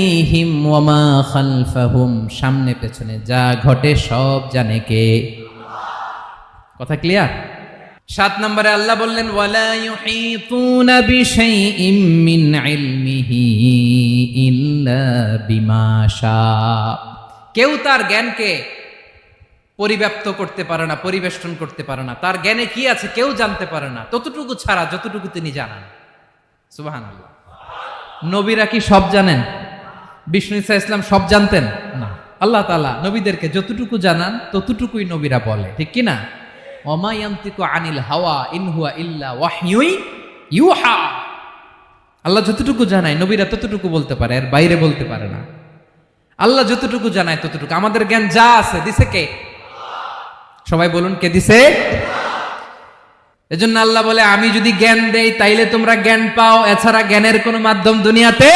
হিম ওয়া মা খালফাহুম, সামনে পেছনে যা ঘটে সব জানে কে? কথা ক্লিয়ার? 7 নম্বরে আল্লাহ বললেন ওয়ালা ইউহিতুনা বিশাইইম মিন ইলমিহি ইল্লা বিমা শা। কেউ তার জ্ঞানকে পরিব্যাপ্ত করতে পারে না, পরিবেষ্টন করতে পারে না। তার জ্ঞানে কি আছে কেউ জানতে পারে না, ততটুকু ছাড়া যতটুকু তিনি জানান। সুবহানাল্লাহ। নবীরা কি সব জানেন? বিষ্ণু ঈসা ইসলাম সব জানতেন না। আল্লাহ তাআলা নবীদেরকে যতটুকু জানান ততটুকুই নবীরা বলে, ঠিক কি না? ওমা ইয়ানতিকু আনিল হাওয়া ইন হুয়া ইল্লা ওয়াহয়ুন ইউহা। আল্লাহ যতটুকু জানায় নবীরা ততটুকু বলতে পারে, এর বাইরে বলতে পারে না। আল্লাহ যতটুকু জানায় ততটুকু। আমাদের জ্ঞান যা আছে দিছে কে? সবাই বলুন, কে দিছে? এজন্য আল্লাহ বলে আমি যদি জ্ঞান দেই তাইলে তোমরা জ্ঞান পাও, এছাড়া জ্ঞানের কোনো মাধ্যম দুনিয়াতে